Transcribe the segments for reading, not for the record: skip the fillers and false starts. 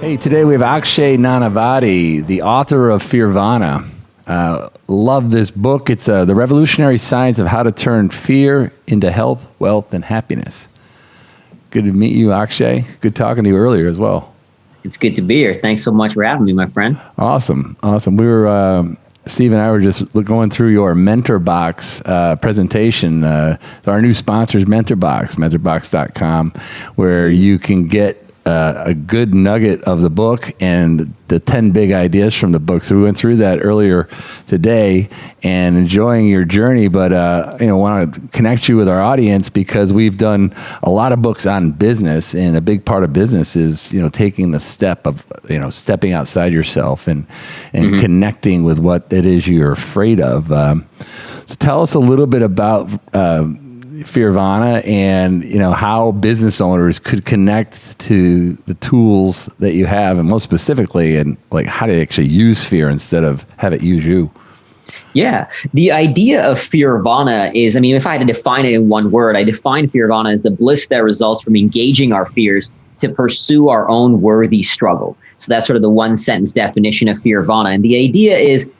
Hey, today we have Akshay Nanavati, the author of Fearvana. Love this book. It's The Revolutionary Science of How to Turn Fear into Health, Wealth, and Happiness. Good to meet you, Akshay. Good talking to you earlier as well. It's good to be here. Thanks so much for having me, my friend. Awesome. We were, Steve and I were just going through your Mentor Box presentation. Our new sponsors, Mentor Box, mentorbox.com, where you can get a good nugget of the book and the 10 big ideas from the book. So we went through that earlier today and enjoying your journey, but want to connect you with our audience because we've done a lot of books on business, and a big part of business is, taking the step of, stepping outside yourself and connecting with what it is you're afraid of. So tell us a little bit about Fearvana and how business owners could connect to the tools that you have, and most specifically, and like how to actually use fear instead of have it use you. Yeah, the idea of Fearvana is, if I had to define it in one word, I define Fearvana as the bliss that results from engaging our fears to pursue our own worthy struggle. So that's sort of the one sentence definition of Fearvana. And the idea is,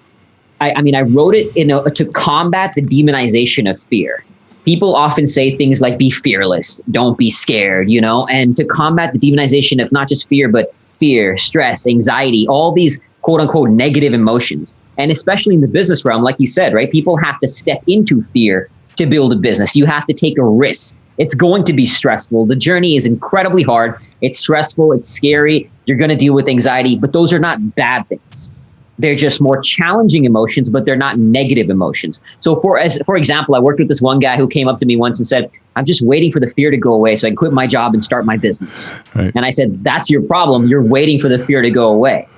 I wrote it to combat the demonization of fear. People often say things like, be fearless, don't be scared, and to combat the demonization of not just fear, but fear, stress, anxiety, all these quote unquote negative emotions. And especially in the business realm, like you said, right? People have to step into fear to build a business. You have to take a risk. It's going to be stressful. The journey is incredibly hard. It's stressful. It's scary. You're going to deal with anxiety, but those are not bad things. They're just more challenging emotions, but they're not negative emotions. So for example, I worked with this one guy who came up to me once and said, I'm just waiting for the fear to go away so I can quit my job and start my business. Right. And I said, that's your problem. You're waiting for the fear to go away.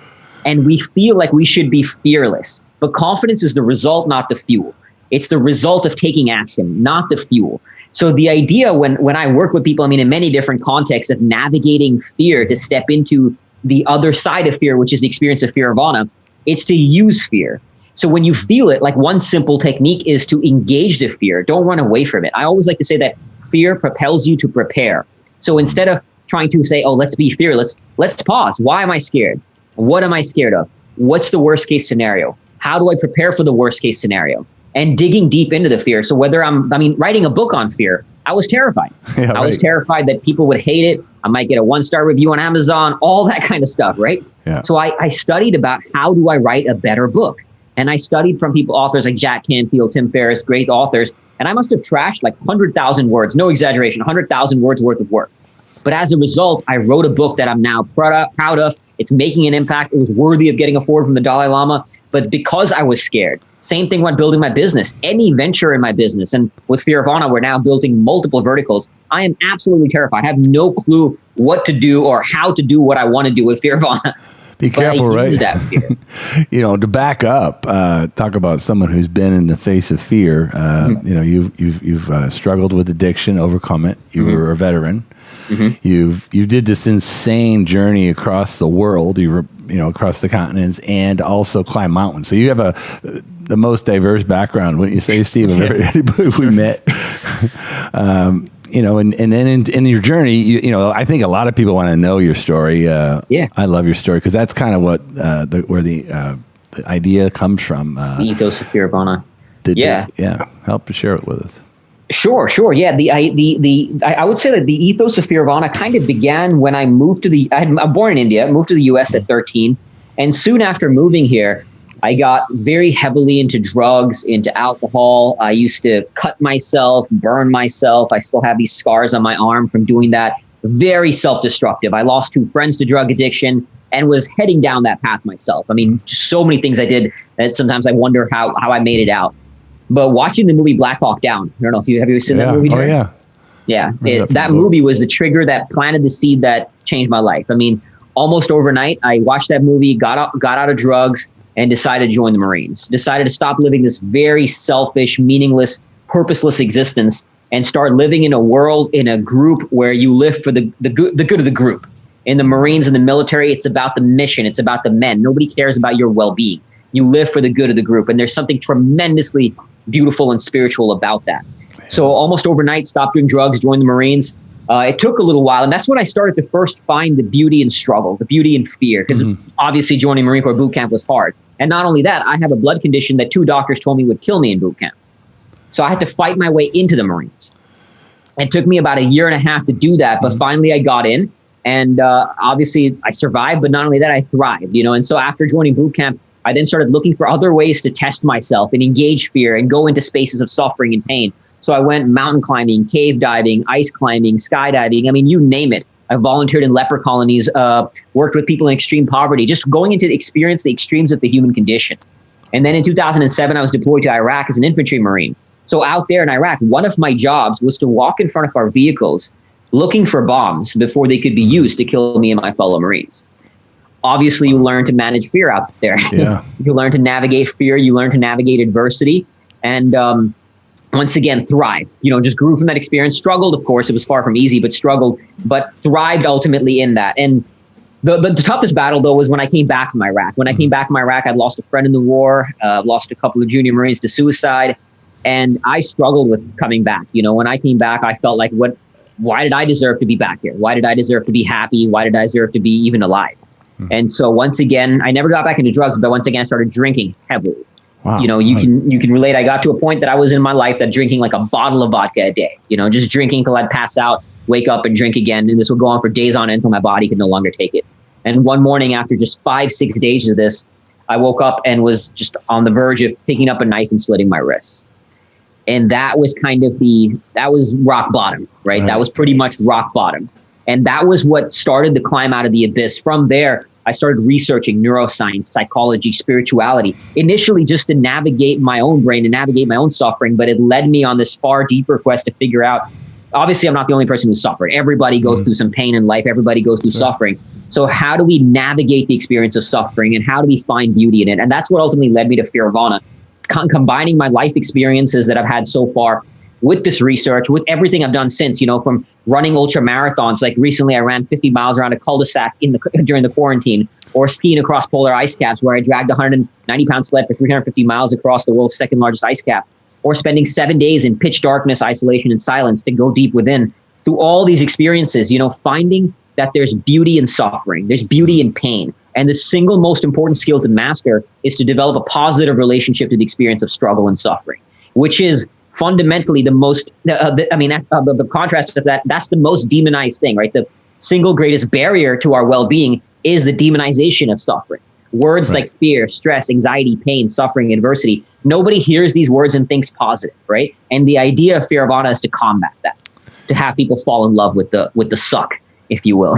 And we feel like we should be fearless, but confidence is the result, not the fuel. It's the result of taking action, not the fuel. So the idea when I work with people, in many different contexts of navigating fear to step into the other side of fear, which is the experience of Fearvana, it's to use fear. So when you feel it, like one simple technique is to engage the fear. Don't run away from it. I always like to say that fear propels you to prepare. So instead of trying to say, oh, let's be fearless, let's pause. Why am I scared? What am I scared of? What's the worst case scenario? How do I prepare for the worst case scenario? And digging deep into the fear. So whether writing a book on fear, I was terrified. Yeah, right. I was terrified that people would hate it. I might get a 1-star review on Amazon, all that kind of stuff, right? Yeah. So I studied about how do I write a better book? And I studied from authors like Jack Canfield, Tim Ferriss, great authors. And I must have trashed like 100,000 words, no exaggeration, 100,000 words worth of work. But as a result, I wrote a book that I'm now proud of. It's making an impact. It was worthy of getting a forward from the Dalai Lama. But because I was scared, same thing when building my business, any venture in my business. And with Fearvana, we're now building multiple verticals. I am absolutely terrified. I have no clue what to do or how to do what I want to do with Fearvana. Be careful, right? That fear. To back up, talk about someone who's been in the face of fear. You've struggled with addiction, overcome it. You were a veteran. You did this insane journey across the world. You were, across the continents, and also climb mountains. So you have the most diverse background, wouldn't you say, Steve, of anybody we met? And then in your journey, I think a lot of people want to know your story. I love your story because that's kind of what where the idea comes from. The ethos of Fearvana. Help share it with us. Sure. Yeah, I would say that the ethos of Fearvana kind of began when I moved to I'm born in India, moved to the US at 13, and soon after moving here, I got very heavily into drugs, into alcohol. I used to cut myself, burn myself. I still have these scars on my arm from doing that. Very self-destructive. I lost 2 friends to drug addiction and was heading down that path myself. Just so many things I did that sometimes I wonder how I made it out. But watching the movie Black Hawk Down, I don't know if have you seen that movie? Jerry? Oh, yeah. Yeah. That movie was the trigger that planted the seed that changed my life. Almost overnight, I watched that movie, got out of drugs, and decided to join the Marines. Decided to stop living this very selfish, meaningless, purposeless existence and start living in a world, in a group where you live for the good of the group. In the Marines and the military, it's about the mission. It's about the men. Nobody cares about your well-being. You live for the good of the group. And there's something tremendously beautiful and spiritual about that. So almost overnight, stopped doing drugs, joined the Marines, It took a little while, and that's when I started to first find the beauty in struggle, the beauty in fear, because obviously joining Marine Corps boot camp was hard. And not only that, I have a blood condition that 2 doctors told me would kill me in boot camp. So I had to fight my way into the Marines. It took me about 1.5 years to do that, but finally I got in, and obviously I survived, but not only that, I thrived, And so after joining boot camp, I then started looking for other ways to test myself and engage fear and go into spaces of suffering and pain. So I went mountain climbing, cave diving, ice climbing, skydiving. I mean, you name it. I volunteered in leper colonies, worked with people in extreme poverty, just going into experience the extremes of the human condition. And then in 2007, I was deployed to Iraq as an infantry Marine. So out there in Iraq, one of my jobs was to walk in front of our vehicles looking for bombs before they could be used to kill me and my fellow Marines. Obviously, you learn to manage fear out there. Yeah. You learn to navigate fear. You learn to navigate adversity. And once again, thrived. Just grew from that experience. Struggled, of course. It was far from easy, but struggled, but thrived ultimately in that. And the toughest battle, though, was when I came back from Iraq. When I came back from Iraq, I'd lost a friend in the war, lost a couple of junior Marines to suicide. And I struggled with coming back. When I came back, I felt like, why did I deserve to be back here? Why did I deserve to be happy? Why did I deserve to be even alive? And so once again, I never got back into drugs, but once again, I started drinking heavily. Wow. You can relate. I got to a point that I was in my life that drinking like a bottle of vodka a day, just drinking till I'd pass out, wake up and drink again. And this would go on for days on end until my body could no longer take it. And one morning after just 5-6 days of this, I woke up and was just on the verge of picking up a knife and slitting my wrists. And that was that was rock bottom, right? That was pretty much rock bottom. And that was what started the climb out of the abyss. From there, I started researching neuroscience, psychology, spirituality, initially just to navigate my own brain and navigate my own suffering. But it led me on this far deeper quest to figure out, obviously, I'm not the only person who's suffered. Everybody goes through some pain in life. Everybody goes through suffering. So how do we navigate the experience of suffering and how do we find beauty in it? And that's what ultimately led me to Fearvana, combining my life experiences that I've had so far with this research, with everything I've done since, from running ultra marathons. Like recently I ran 50 miles around a cul-de-sac during the quarantine, or skiing across polar ice caps where I dragged a 190-pound sled for 350 miles across the world's second largest ice cap, or spending 7 days in pitch darkness, isolation, and silence to go deep within. Through all these experiences, finding that there's beauty in suffering, there's beauty in pain. And the single most important skill to master is to develop a positive relationship to the experience of struggle and suffering, which is fundamentally the most, the contrast of that, that's the most demonized thing, right? The single greatest barrier to our well-being is the demonization of suffering. Words like fear, stress, anxiety, pain, suffering, adversity. Nobody hears these words and thinks positive, right? And the idea of Fearvana is to combat that, to have people fall in love with the suck, if you will.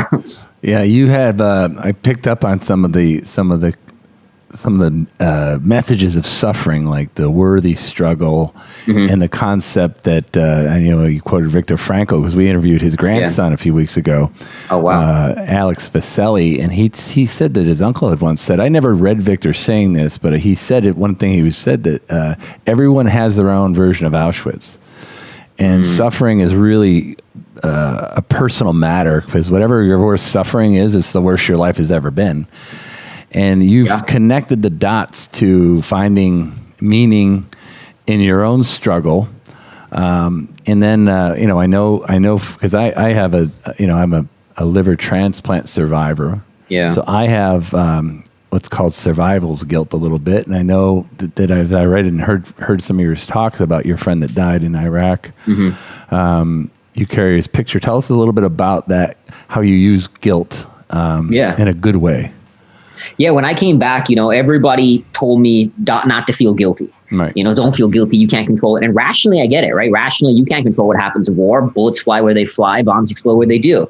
Yeah, you had. I picked up on some of the messages of suffering, like the worthy struggle, and the concept that you quoted Viktor Frankl because we interviewed his grandson a few weeks ago. Oh wow, Alex Vaselli, and he said that his uncle had once said, I never read Victor saying this, but he said it. One thing he said that everyone has their own version of Auschwitz, and suffering is really a personal matter because whatever your worst suffering is, it's the worst your life has ever been. And you've connected the dots to finding meaning in your own struggle. And then, I know because I have I'm a liver transplant survivor. Yeah. So I have what's called survival's guilt a little bit. And I know that as I read and heard some of your talks about your friend that died in Iraq. You carry his picture. Tell us a little bit about that, how you use guilt in a good way. Yeah, when I came back, everybody told me not to feel guilty. Right. Don't feel guilty. You can't control it. And rationally, I get it, right? Rationally, you can't control what happens in war. Bullets fly where they fly. Bombs explode where they do.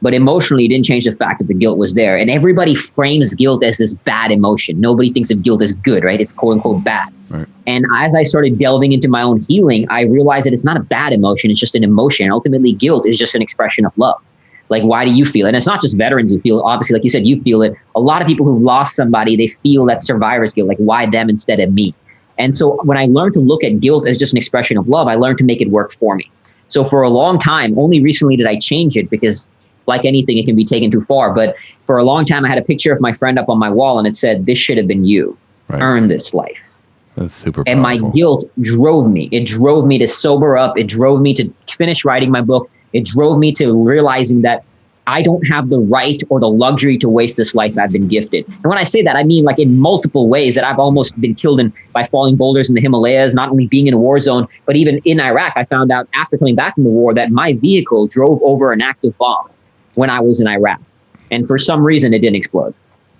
But emotionally, it didn't change the fact that the guilt was there. And everybody frames guilt as this bad emotion. Nobody thinks of guilt as good, right? It's quote unquote bad. Right. And as I started delving into my own healing, I realized that it's not a bad emotion. It's just an emotion. Ultimately, guilt is just an expression of love. Like, why do you feel it? And it's not just veterans who feel it. Obviously, like you said, you feel it. A lot of people who've lost somebody, they feel that survivor's guilt. Like, why them instead of me? And so when I learned to look at guilt as just an expression of love, I learned to make it work for me. So for a long time, only recently did I change it because like anything, it can be taken too far. But for a long time, I had a picture of my friend up on my wall and it said, this should have been you. Right. Earn this life. That's super powerful. And my guilt drove me. It drove me to sober up. It drove me to finish writing my book, It drove me to realizing that I don't have the right or the luxury to waste this life I've been gifted. And when I say that, I mean like in multiple ways, that I've almost been killed by falling boulders in the Himalayas, not only being in a war zone, but even in Iraq. I found out after coming back from the war that my vehicle drove over an active bomb when I was in Iraq. And for some reason, it didn't explode.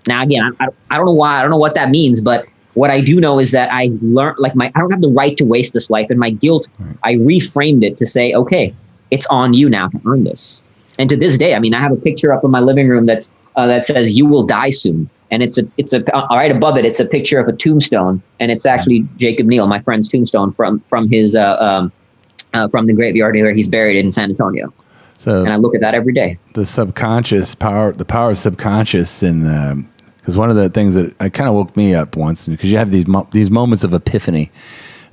Now, again, I don't know why. I don't know what that means. But what I do know is that I learned, like, I don't have the right to waste this life. And my guilt, I reframed it to say, okay, it's on you now to earn this. And to this day, I mean, I have a picture up in my living room that says "You will die soon," and it's right above it. It's a picture of a tombstone, and it's actually Jacob Neal, my friend's tombstone from his from the graveyard where he's buried in San Antonio. So, and I look at that every day. The subconscious power, the power of subconscious, and because one of the things that kind of woke me up once, because you have these moments of epiphany.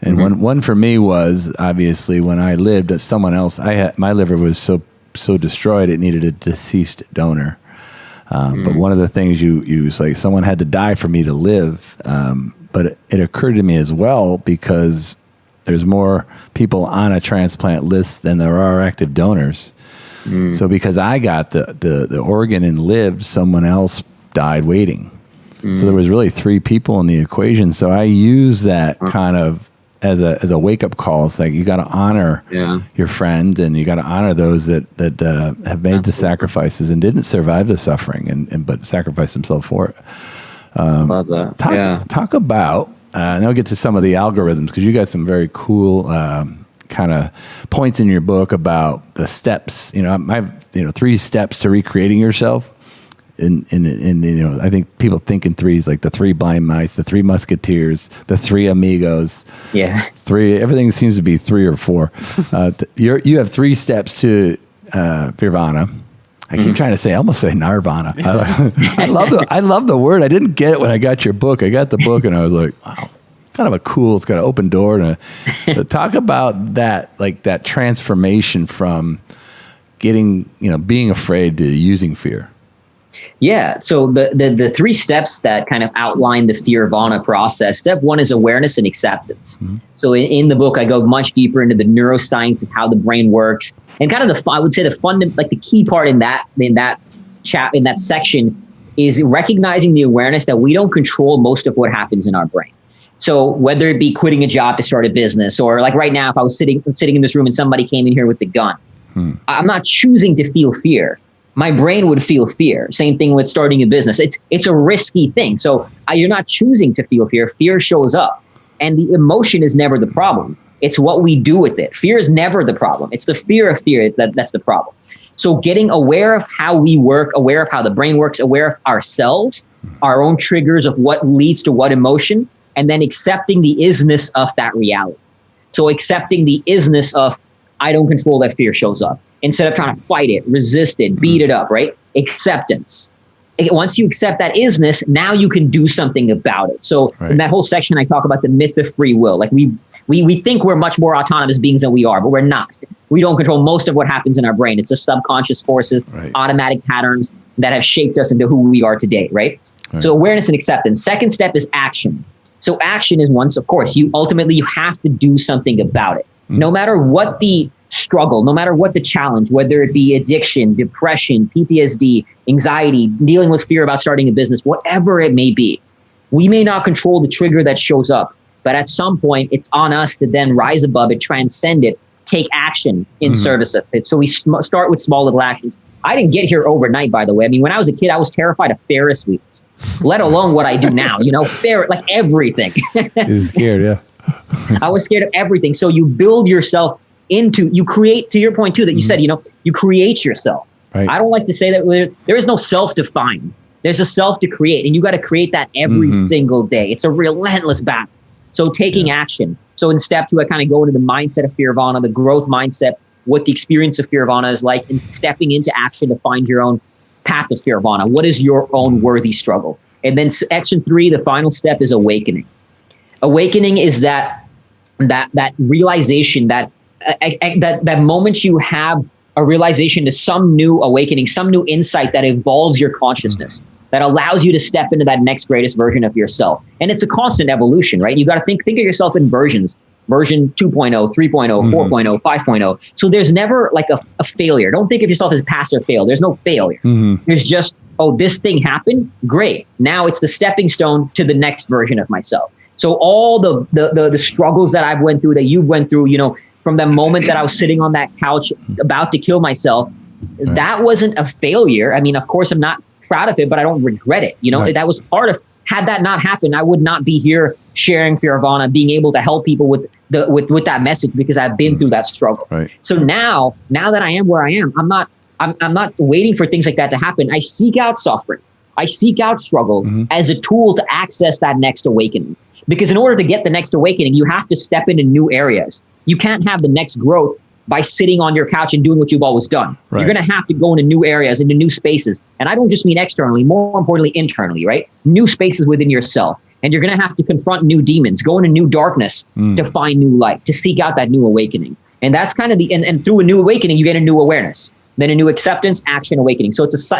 And one for me was obviously when I lived at someone else. My liver was so destroyed it needed a deceased donor. But one of the things you was like, someone had to die for me to live. But it occurred to me as well, because there's more people on a transplant list than there are active donors. So because I got the organ and lived, someone else died waiting. So there was really 3 people in the equation. So I use that kind of as a wake up call. It's like, you got to honor your friend, and you got to honor those that have made the sacrifices and didn't survive the suffering, and but sacrificed themselves for it. Love that. Talk about, and I'll get to some of the algorithms, because you got some very cool kind of points in your book about the steps. I have 3 steps to recreating yourself. And I think people think in threes, like the 3 blind mice, the 3 musketeers, the 3 amigos. Yeah. 3. Everything seems to be 3 or 4. You have 3 steps to Fearvana. I keep trying to say, I almost say Nirvana. I love the word. I didn't get it when I got your book. I got the book and I was like, wow, kind of a cool. It's got an open door. But talk about that, like that transformation from getting, being afraid to using fear. Yeah. So the 3 steps that kind of outline the Fearvana process. Step 1 is awareness and acceptance. So in the book, I go much deeper into the neuroscience of how the brain works, and kind of I would say the key part in that section is recognizing the awareness that we don't control most of what happens in our brain. So whether it be quitting a job to start a business, or like right now, if I was sitting in this room and somebody came in here with the gun, I'm not choosing to feel fear. My brain would feel fear. Same thing with starting a business. It's a risky thing. So you're not choosing to feel fear. Fear shows up, and the emotion is never the problem. It's what we do with it. Fear is never the problem. It's the fear of fear. That's the problem. So getting aware of how we work, aware of how the brain works, aware of ourselves, our own triggers of what leads to what emotion, and then accepting the isness of that reality. So accepting the isness of, I don't control that fear shows up. Instead of trying to fight it, resist it, beat it up, right? Acceptance. Once you accept that isness, now you can do something about it. So in that whole section, I talk about the myth of free will. Like we think we're much more autonomous beings than we are, but we're not. We don't control most of what happens in our brain. It's the subconscious forces, automatic patterns that have shaped us into who we are today, right? So awareness and acceptance. Second step is action. So action is once, of course, you have to do something about it. No matter what the struggle, no matter what the challenge, whether it be addiction, depression, PTSD, anxiety, dealing with fear about starting a business, whatever it may be, we may not control the trigger that shows up, but at some point it's on us to then rise above it, transcend it, take action in service of it. So we start with small little actions. I didn't get here overnight, by the way. I mean, when I was a kid, I was terrified of Ferris wheels, let alone what I do now, like everything. You're scared, yeah. I was scared of everything. So you build yourself you create, to your point too, that you said, you create yourself. Right. I don't like to say that there is no self to find. There's a self to create, and you got to create that every single day. It's a relentless battle. So taking action. So in step 2, I kind of go into the mindset of Fearvana, the growth mindset, what the experience of Fearvana is like, and stepping into action to find your own path of Fearvana. What is your own worthy struggle? And then section 3, the final step is awakening. Awakening is that realization that moment you have a realization to some new awakening, some new insight that evolves your consciousness, that allows you to step into that next greatest version of yourself. And it's a constant evolution, right? You got to think of yourself in versions, version 2.0, 3.0, 4.0, 5.0. So there's never like a failure. Don't think of yourself as pass or fail. There's no failure. There's just, oh, this thing happened. Great. Now it's the stepping stone to the next version of myself. So all the struggles that I've went through, that you went through, you know, from the moment that I was sitting on that couch about to kill myself, that wasn't a failure. I mean, of course, I'm not proud of it, but I don't regret it. You know, that was part of, had that not happened, I would not be here sharing Fearvana, being able to help people with that message, because I've been through that struggle. Right. So now that I am where I am, I'm not waiting for things like that to happen. I seek out suffering. I seek out struggle as a tool to access that next awakening. Because in order to get the next awakening, you have to step into new areas. You can't have the next growth by sitting on your couch and doing what you've always done. Right. You're going to have to go into new areas, into new spaces. And I don't just mean externally, more importantly, internally, right? New spaces within yourself. And you're going to have to confront new demons, go into new darkness to find new light, to seek out that new awakening. And that's kind of and through a new awakening, you get a new awareness, then a new acceptance, action, awakening. So it's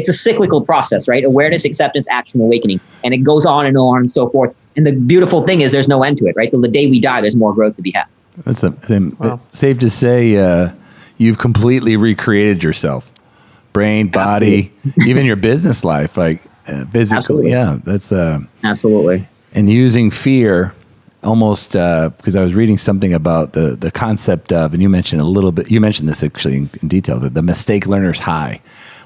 a cyclical process, right? Awareness, acceptance, action, awakening. And it goes on and so forth. And the beautiful thing is there's no end to it, right? Till the day we die, there's more growth to be had. That's safe to say you've completely recreated yourself, brain, body, even your business life, like physically. Absolutely. Yeah, that's absolutely. And using fear, almost because I was reading something about the concept of, and you mentioned this actually in detail, the mistake learner's high.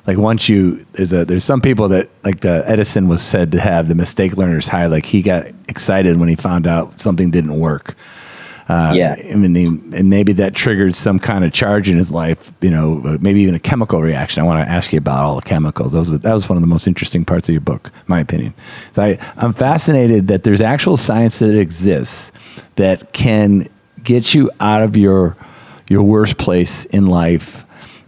Like once there's some people that, like Edison was said to have the mistake learner's high. Like he got excited when he found out something didn't work. I mean, and maybe that triggered some kind of charge in his life, you know, maybe even a chemical reaction. I want to ask you about all the chemicals. That was one of the most interesting parts of your book, in my opinion. So I'm fascinated that there's actual science that exists that can get you out of your worst place in life.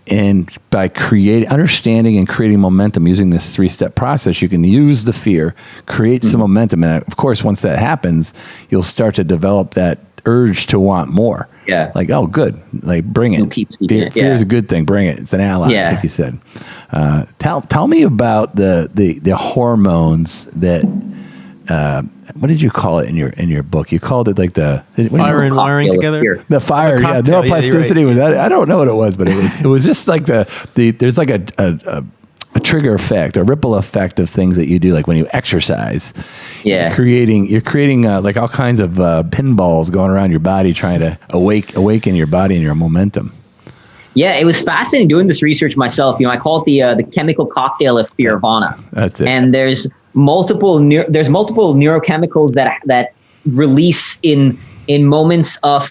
And by understanding and creating momentum using this 3-step process, you can use the fear, create some momentum. And of course, once that happens, you'll start to develop that urge to want more. Yeah. Like, oh, good. Like, bring it. Fear is a good thing. Bring it. It's an ally, I think you said. Tell me about the hormones that, what did you call it in your book? You called it like the fire and wiring together. The fire, neuroplasticity was that. I don't know what it was, but it was just like there's like a trigger effect, a ripple effect of things that you do, like when you exercise. Yeah, you're creating like all kinds of pinballs going around your body, trying to awaken your body and your momentum. Yeah, it was fascinating doing this research myself. You know, I call it the chemical cocktail of Fearvana. That's it. And there's multiple neurochemicals that release in moments of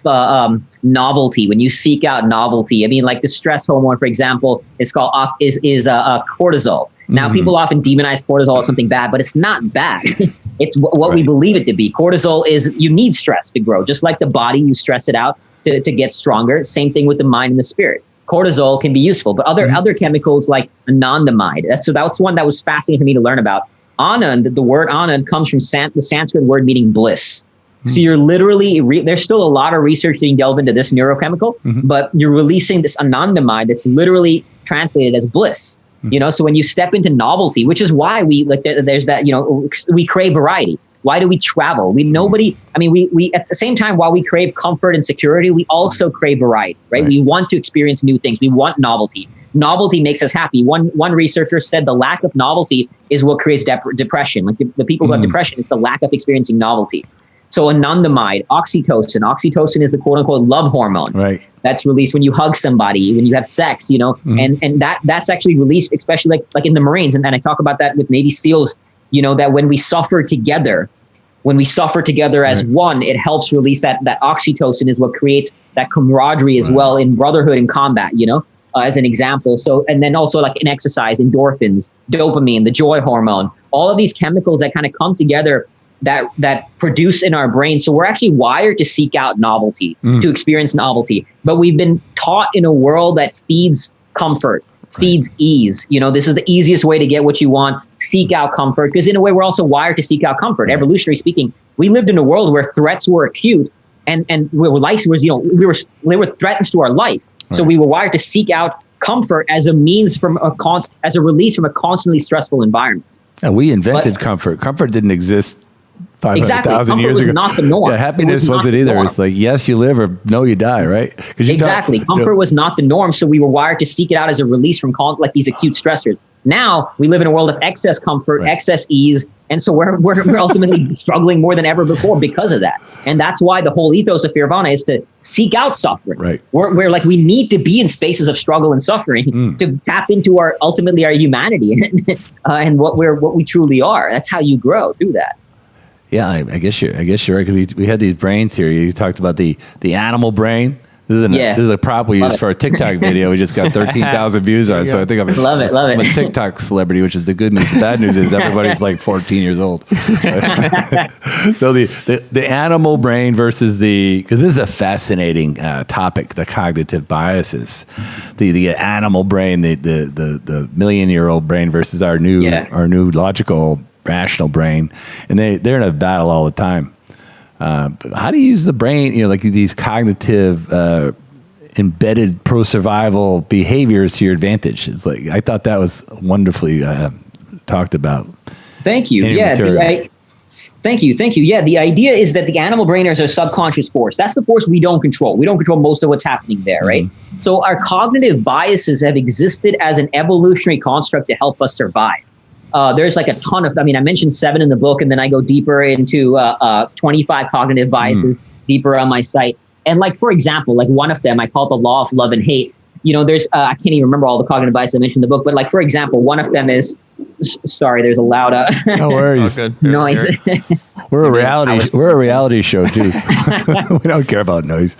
novelty, when you seek out novelty. I mean, like the stress hormone, for example, is called cortisol. Now, people often demonize cortisol as something bad, but it's not bad. It's what we believe it to be. Cortisol is, you need stress to grow. Just like the body, you stress it out to get stronger. Same thing with the mind and the spirit. Cortisol can be useful, but other chemicals like anandamide. That's one that was fascinating for me to learn about. Anand, the word Anand comes from the Sanskrit word meaning bliss. So you're literally, there's still a lot of research being delved into this neurochemical, but you're releasing this anandamide that's literally translated as bliss. You know, so when you step into novelty, which is why there's that, you know, we crave variety. Why do we travel? We at the same time, while we crave comfort and security, we also crave variety, right? We want to experience new things. We want novelty. Novelty makes us happy. One researcher said the lack of novelty is what creates depression. Like the people who have depression, it's the lack of experiencing novelty. So anandamide, oxytocin. Oxytocin is the quote unquote love hormone. Right. That's released when you hug somebody, when you have sex, you know, and that's actually released, especially like in the Marines. And I talk about that with Navy SEALs, you know, that when we suffer together as one, it helps release that oxytocin is what creates that camaraderie as well in brotherhood in combat, you know, as an example. So, and then also like in exercise, endorphins, dopamine, the joy hormone, all of these chemicals that kind of come together that produce in our brain. So we're actually wired to seek out novelty, to experience novelty. But we've been taught in a world that feeds comfort, feeds ease. You know, this is the easiest way to get what you want. Seek out comfort. Because in a way, we're also wired to seek out comfort. Evolutionary speaking, we lived in a world where threats were acute and where life was, you know, there were threats to our life. So we were wired to seek out comfort as a means as a release from a constantly stressful environment. Yeah, we invented comfort. Comfort didn't exist 500,000 years was ago. Not the norm. Yeah, happiness wasn't either. It's like, yes, you live, or no, you die, right? Exactly. Comfort was not the norm, so we were wired to seek it out as a release from like these acute stressors. Now we live in a world of excess comfort, excess ease, and so we're ultimately struggling more than ever before because of that. And that's why the whole ethos of Fearvana is to seek out suffering. Right. We're like, we need to be in spaces of struggle and suffering to tap into our humanity and what we truly are. That's how you grow through that. Yeah, I guess you're right, because we had these brains here. You talked about the animal brain. This is a prop we used for our TikTok video. We just got 13,000 views on it. So I think love it. I'm a TikTok celebrity, which is the good news. The bad news is everybody's like 14 years old. So the animal brain versus because this is a fascinating topic, the cognitive biases. The animal brain, the million-year-old brain versus our new logical, rational brain, and they're in a battle all the time. But how do you use the brain, like these cognitive, embedded pro-survival behaviors to your advantage? It's like, I thought that was wonderfully talked about. Thank you. Thank you. Yeah, the idea is that the animal brain is a subconscious force. That's the force we don't control. We don't control most of what's happening there, right? So our cognitive biases have existed as an evolutionary construct to help us survive. There's like a ton of, I mentioned 7 in the book, and then I go deeper into 25 cognitive biases deeper on my site. And like, for example, like one of them, I call it the law of love and hate. There's, I can't even remember all the cognitive biases I mentioned in the book, but like, for example, one of them is, sorry, there's a loud no worries. noise. We're a reality show too. We don't care about noise.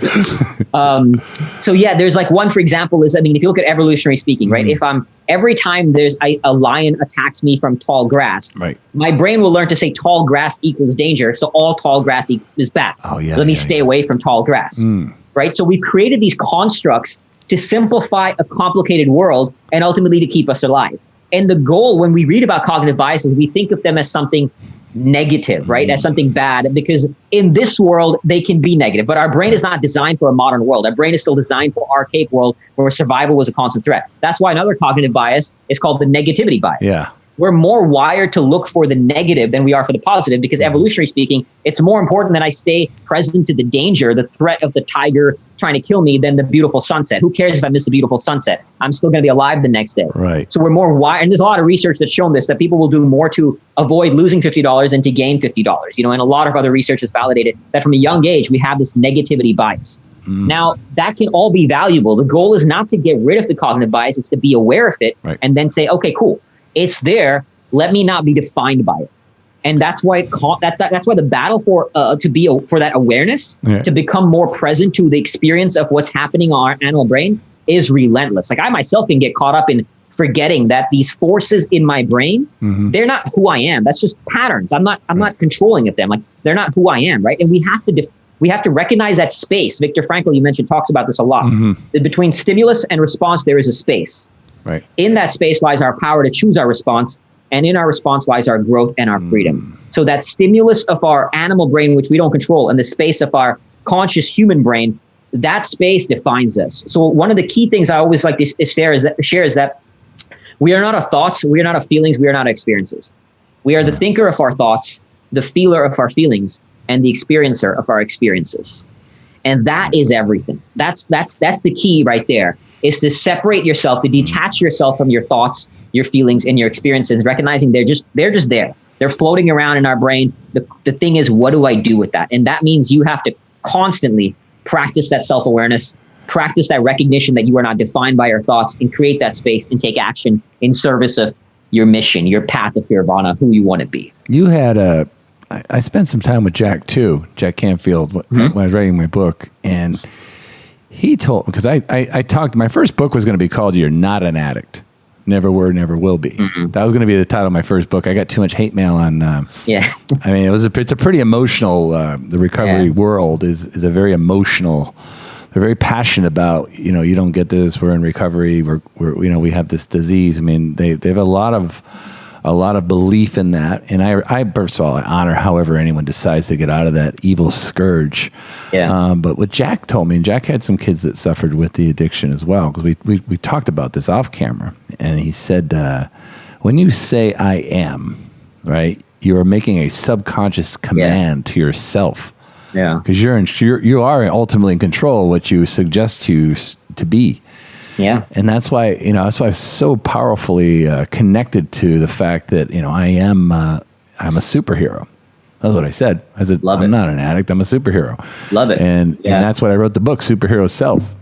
So yeah, there's like one, for example, is, if you look at evolutionary speaking, right? If every time a lion attacks me from tall grass, right, my brain will learn to say tall grass equals danger. So all tall grass is bad. Oh yeah. Let me stay away from tall grass. Right. So we've created these constructs to simplify a complicated world and ultimately to keep us alive. And the goal, when we read about cognitive biases, we think of them as something negative, right? As something bad, because in this world, they can be negative. But our brain is not designed for a modern world. Our brain is still designed for archaic world where survival was a constant threat. That's why another cognitive bias is called the negativity bias. Yeah. We're more wired to look for the negative than we are for the positive, because evolutionary speaking, it's more important that I stay present to the danger, the threat of the tiger trying to kill me, than the beautiful sunset. Who cares if I miss the beautiful sunset? I'm still going to be alive the next day. Right. So we're more wired. And there's a lot of research that's shown this, that people will do more to avoid losing $50 than to gain $50. And a lot of other research has validated that from a young age, we have this negativity bias. Now, that can all be valuable. The goal is not to get rid of the cognitive bias. It's to be aware of it and then say, okay, cool. It's there. Let me not be defined by it. And that's why that's why the battle for that awareness, to become more present to the experience of what's happening on our animal brain, is relentless. Like, I myself can get caught up in forgetting that these forces in my brain, they're not who I am. That's just patterns. I'm not controlling of them. Like, they're not who I am, right? And we have to recognize that space. Viktor Frankl, you mentioned, talks about this a lot. That between stimulus and response, there is a space. Right. In that space lies our power to choose our response, and in our response lies our growth and our freedom. So that stimulus of our animal brain, which we don't control, and the space of our conscious human brain, that space defines us. So one of the key things I always like to share is that we are not our thoughts, we are not our feelings, we are not our experiences. We are the thinker of our thoughts, the feeler of our feelings, and the experiencer of our experiences. And that is everything. That's the key right there, is to separate yourself, to detach yourself from your thoughts, your feelings, and your experiences, recognizing they're just there. They're floating around in our brain. The thing is, what do I do with that? And that means you have to constantly practice that self-awareness, practice that recognition that you are not defined by your thoughts, and create that space and take action in service of your mission, your path of Fearvana, who you want to be. You had I spent some time with Jack too, Jack Canfield, when I was writing my book, and he told, because I talked, my first book was going to be called "You're Not an Addict. Never were, never will be." That was going to be the title of my first book. I got too much hate mail on. It's a pretty emotional. The recovery world is a very emotional. They're very passionate about, you don't get this. We're in recovery. We have this disease. They have a lot of a lot of belief in that. And I first of all, I honor however anyone decides to get out of that evil scourge. Yeah. But what Jack told me, and Jack had some kids that suffered with the addiction as well, because we talked about this off camera. And he said, when you say I am, right, you are making a subconscious command to yourself. Yeah. Because you are ultimately in control of what you suggest to be. Yeah. And that's why, that's why I'm so powerfully connected to the fact that, I'm a superhero. That's what I said. I said, I'm not an addict. I'm a superhero. Love it. And that's what I wrote the book, Superhero Self.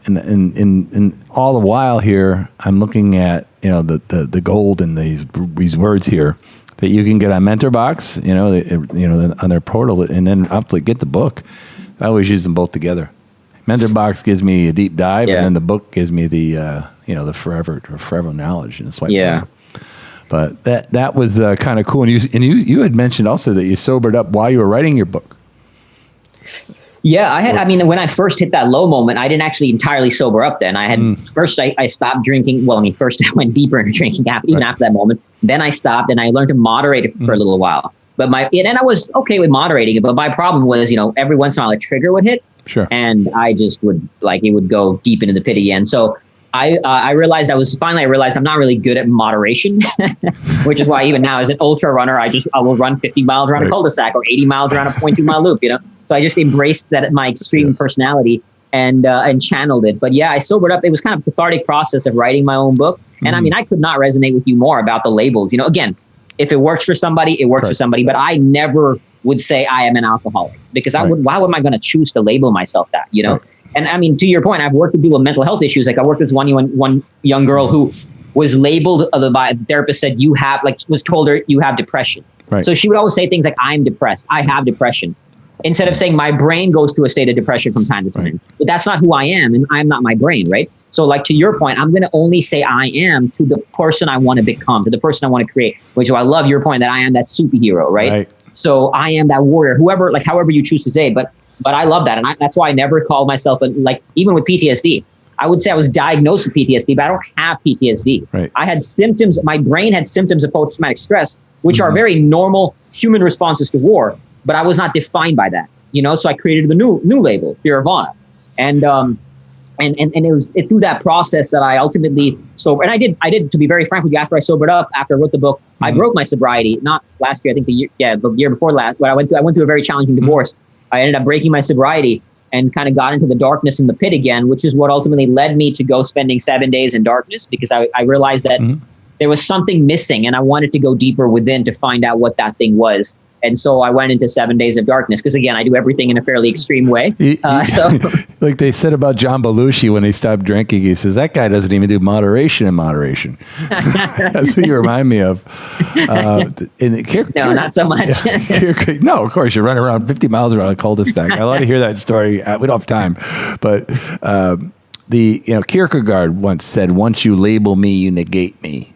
And all the while here, I'm looking at, the gold in these words here that you can get on MentorBox, on their portal, and then upload, get the book. I always use them both together. MentorBox gives me a deep dive, and then the book gives me the the forever knowledge, and it's like But that was kind of cool. And you had mentioned also that you sobered up while you were writing your book. Yeah, I mean, when I first hit that low moment, I didn't actually entirely sober up then. I had first I stopped drinking. Well, I mean, first I went deeper into drinking even after that moment. Then I stopped and I learned to moderate it for a little while. But and I was okay with moderating it. But my problem was, every once in a while a trigger would hit. Sure. And I just would it would go deep into the pit again. So I realized I realized I'm not really good at moderation, which is why even now as an ultra runner, I will run 50 miles around a cul-de-sac or 80 miles around a 0.2 mile loop, So I just embraced that my extreme personality and channeled it. But yeah, I sobered up. It was kind of a cathartic process of writing my own book. And I mean, I could not resonate with you more about the labels. Again, if it works for somebody, it works for somebody. But I never would say I am an alcoholic because why would I going to choose to label myself that, And I mean, to your point, I've worked with people with mental health issues. Like I worked with one young girl who was labeled by the therapist said was told her you have depression. Right. So she would always say things like, I'm depressed. I have depression. Instead of saying my brain goes through a state of depression from time to time. Right. But that's not who I am. And I'm not my brain. Right. So like to your point, I'm going to only say I am to the person I want to become, to the person I want to create, which I love your point that I am that superhero. Right. So I am that warrior, however you choose to say, but I love that. And that's why I never called myself even with PTSD, I would say I was diagnosed with PTSD, but I don't have PTSD. Right. I had symptoms. My brain had symptoms of post-traumatic stress, which are very normal human responses to war, but I was not defined by that, so I created the new label, Fearvana. And it was through that process that I ultimately sobered. And I did, to be very frank with you, after I sobered up, after I wrote the book, I broke my sobriety, not last year, I think the year before last, when I went through a very challenging divorce. I ended up breaking my sobriety and kind of got into the darkness and the pit again, which is what ultimately led me to go spending 7 days in darkness, because I realized that there was something missing and I wanted to go deeper within to find out what that thing was. And so I went into 7 days of darkness because, again, I do everything in a fairly extreme way. Like they said about John Belushi when he stopped drinking, he says, that guy doesn't even do moderation in moderation. That's what you remind me of. No, not so much. No, of course, you run around 50 miles around a cul-de-sac. I want to hear that story. We don't have time. But Kierkegaard once said, once you label me, you negate me.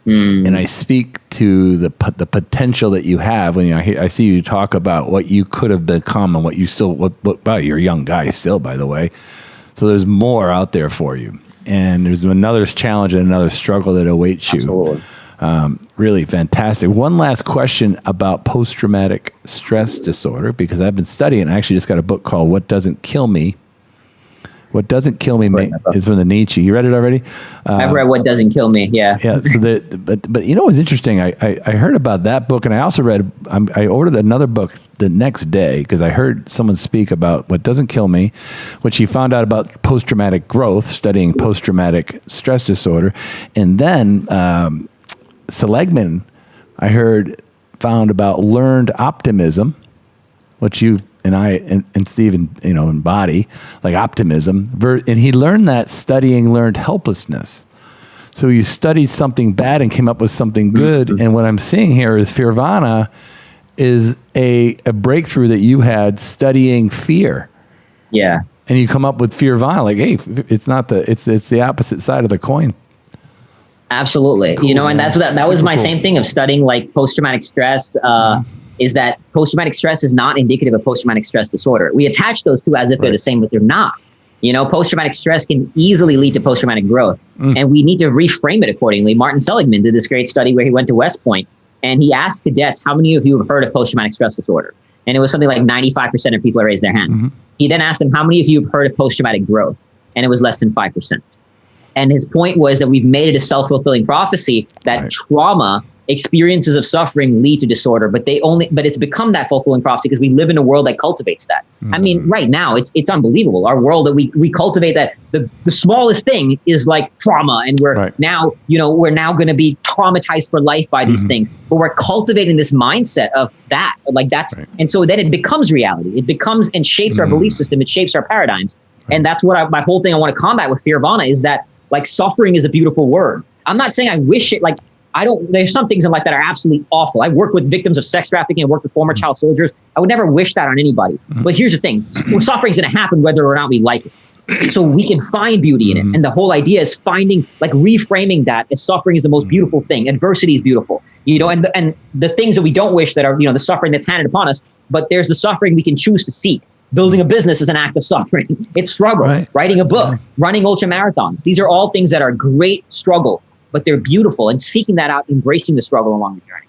And I speak to the potential that you have when I see you talk about what you could have become and what you still. You're a young guy still, by the way. So there's more out there for you, and there's another challenge and another struggle that awaits you. Absolutely. Really fantastic. One last question about post-traumatic stress disorder, because I've been studying. I actually just got a book called "What Doesn't Kill Me." What Doesn't Kill Me is from the Nietzsche. You read it already? I've read What Doesn't Kill Me. Yeah. Yeah. So but what's interesting? I heard about that book, and I also read. I ordered another book the next day because I heard someone speak about What Doesn't Kill Me, which he found out about post-traumatic growth, studying post-traumatic stress disorder, and then Seligman, I heard, found about learned optimism, which you and I and Steve embody, like optimism. And he learned that studying learned helplessness. So you studied something bad and came up with something good. And what I'm seeing here is Fearvana is a breakthrough that you had studying fear. Yeah. And you come up with Fearvana, like, hey, it's the opposite side of the coin. Absolutely. Cool, and that was my same thing of studying like post-traumatic stress, is that post-traumatic stress is not indicative of post-traumatic stress disorder. We attach those two as if they're the same, but they're not. Post-traumatic stress can easily lead to post-traumatic growth. And we need to reframe it accordingly. Martin Seligman did this great study where he went to West Point and he asked cadets, how many of you have heard of post-traumatic stress disorder? And it was something like 95% of people raised their hands. He then asked them, how many of you have heard of post-traumatic growth? And it was less than 5%. And his point was that we've made it a self-fulfilling prophecy that trauma, experiences of suffering lead to disorder, but it's become that fulfilling prophecy because we live in a world that cultivates that. I mean, right now it's unbelievable. Our world that we cultivate that the smallest thing is like trauma, and we're now going to be traumatized for life by these things. But we're cultivating this mindset of that, and so then it becomes reality. It becomes and shapes our belief system. It shapes our paradigms, and that's what my whole thing I want to combat with Fearvana is that suffering is a beautiful word. I'm not saying I wish it there's some things in life that are absolutely awful. I work with victims of sex trafficking. I work with former child soldiers. I would never wish that on anybody. But here's the thing. Suffering is going to happen whether or not we like it. So we can find beauty in it. And the whole idea is reframing that as suffering is the most beautiful thing. Adversity is beautiful. And the things that we don't wish that are, the suffering that's handed upon us, but there's the suffering we can choose to seek. Building a business is an act of suffering. It's struggle. Writing a book, running ultra marathons. These are all things that are great struggle, but they're beautiful, and seeking that out, embracing the struggle along the journey.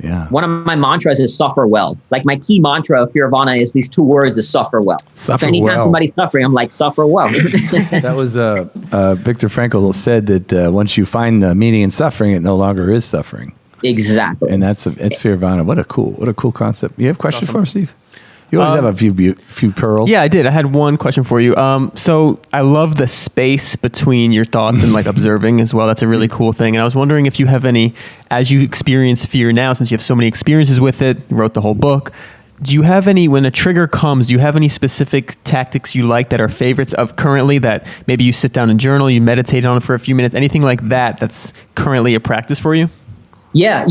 Yeah. One of my mantras is suffer well. My key mantra of Fearvana is these two words: is suffer well. Suffer so anytime well. somebody's suffering, I'm like, suffer well. That was Viktor Frankl said that once you find the meaning in suffering, it no longer is suffering. Exactly. And it's Fearvana. What a cool concept. You have questions for us, Steve? You always have a few pearls. Yeah, I did. I had one question for you. So I love the space between your thoughts and observing as well. That's a really cool thing. And I was wondering if you have any, as you experience fear now, since you have so many experiences with it, you wrote the whole book, do you have any, when a trigger comes, do you have any specific tactics you like that are favorites of currently that maybe you sit down and journal, you meditate on it for a few minutes, anything like that that's currently a practice for you? Yeah,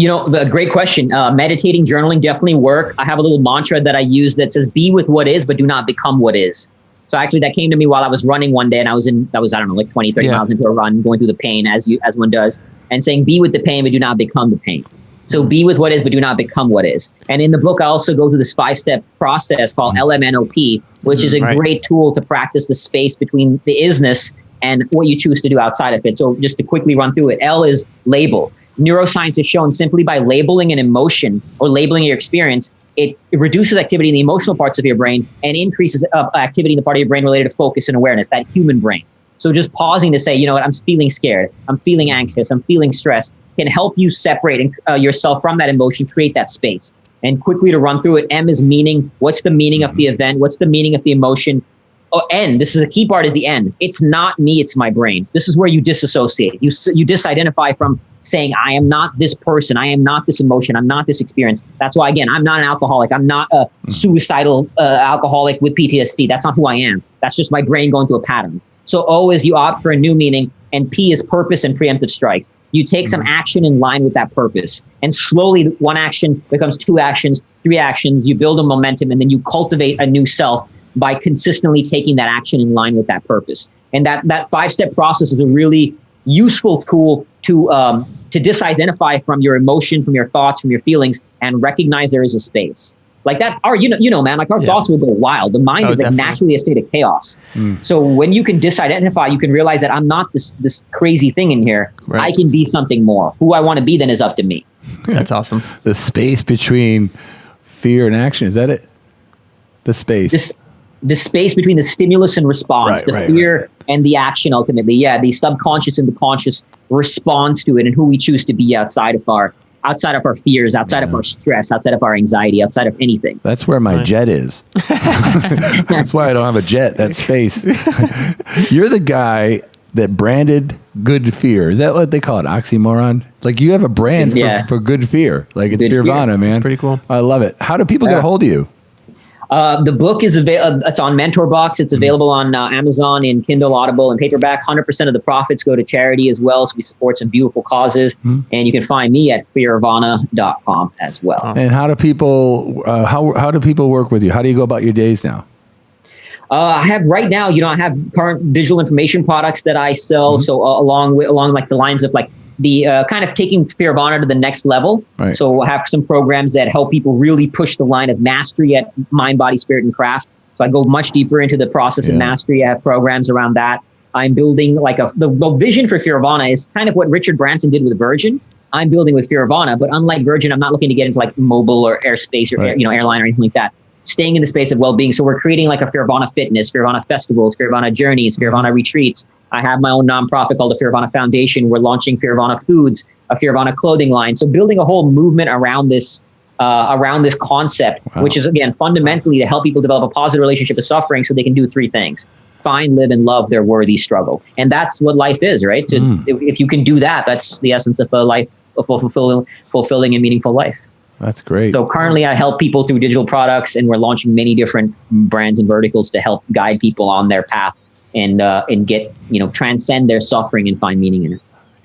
great question. Meditating, journaling definitely work. I have a little mantra that I use that says, be with what is, but do not become what is. So actually that came to me while I was running one day, and I was 20, 30 miles into a run, going through the pain as one does, and saying, be with the pain, but do not become the pain. So be with what is, but do not become what is. And in the book, I also go through this 5-step process called LMNOP, which is a great tool to practice the space between the isness and what you choose to do outside of it. So just to quickly run through it, L is label. Neuroscience has shown simply by labeling an emotion or labeling your experience, it reduces activity in the emotional parts of your brain and increases activity in the part of your brain related to focus and awareness, that human brain. So just pausing to say, you know what, I'm feeling scared, I'm feeling anxious, I'm feeling stressed, can help you separate yourself from that emotion, create that space. And quickly to run through it, M is meaning. What's the meaning of the event? What's the meaning of the emotion? N, this is a key part, is the N. It's not me, it's my brain. This is where you disassociate. You disidentify from saying, I am not this person, I am not this emotion, I'm not this experience. That's why, again, I'm not an alcoholic. I'm not a suicidal alcoholic with PTSD. That's not who I am. That's just my brain going through a pattern. So O is you opt for a new meaning, and P is purpose and preemptive strikes. You take some action in line with that purpose, and slowly one action becomes 2 actions, 3 actions, you build a momentum, and then you cultivate a new self by consistently taking that action in line with that purpose. And that 5-step process is a really useful tool to disidentify from your emotion, from your thoughts, from your feelings, and recognize there is a space. Like that, man, our thoughts will go wild. The mind is naturally a state of chaos. So when you can disidentify, you can realize that I'm not this crazy thing in here. Right. I can be something more. Who I want to be then is up to me. That's awesome. The space between fear and action, is that it? The space. The space between the stimulus and response, the fear and the action ultimately. Yeah, the subconscious and the conscious response to it, and who we choose to be outside of our fears, outside of our stress, outside of our anxiety, outside of anything. That's where my jet is. That's why I don't have a jet, that space. You're the guy that branded good fear. Is that what they call it? Oxymoron? Like you have a brand for good fear. Like it's Fearvana, man. That's pretty cool. I love it. How do people get a hold of you? The book is it's on Mentor Box. It's available on Amazon in Kindle, Audible, and paperback. 100% of the profits go to charity as well. So we support some beautiful causes. And you can find me at fearvana.com as well. And how do people how do people work with you? How do you go about your days now? I have right now, I have current digital information products that I sell. So along like the lines of like the kind of taking Fearvana to the next level. Right. So we'll have some programs that help people really push the line of mastery at mind, body, spirit, and craft. So I go much deeper into the process and mastery. I have programs around that. I'm building like the vision for Fearvana is kind of what Richard Branson did with Virgin. I'm building with Fearvana, but unlike Virgin, I'm not looking to get into like mobile or airspace or airline or anything like that. Staying in the space of well-being. So we're creating like a Fearvana Fitness, Fearvana Festivals, Fearvana Journeys, Fearvana Retreats. I have my own nonprofit called the Fearvana Foundation. We're launching Fearvana Foods, a Fearvana clothing line. So building a whole movement around this concept, which is again fundamentally to help people develop a positive relationship with suffering, so they can do three things: find, live, and love their worthy struggle. And that's what life is, right? If you can do that, that's the essence of a life, a fulfilling and meaningful life. That's great. So currently I help people through digital products, and we're launching many different brands and verticals to help guide people on their path and get, transcend their suffering and find meaning in it.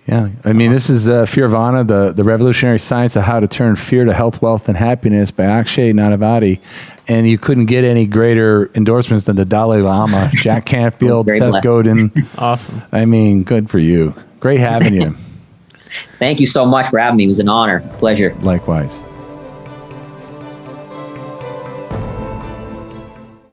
Yeah. I mean, this is Fearvana, the revolutionary science of how to turn fear to health, wealth, and happiness by Akshay Nanavati. And you couldn't get any greater endorsements than the Dalai Lama, Jack Canfield, Seth blessed. Godin. Awesome. I mean, good for you. Great having you. Thank you so much for having me. It was an honor. Pleasure. Likewise.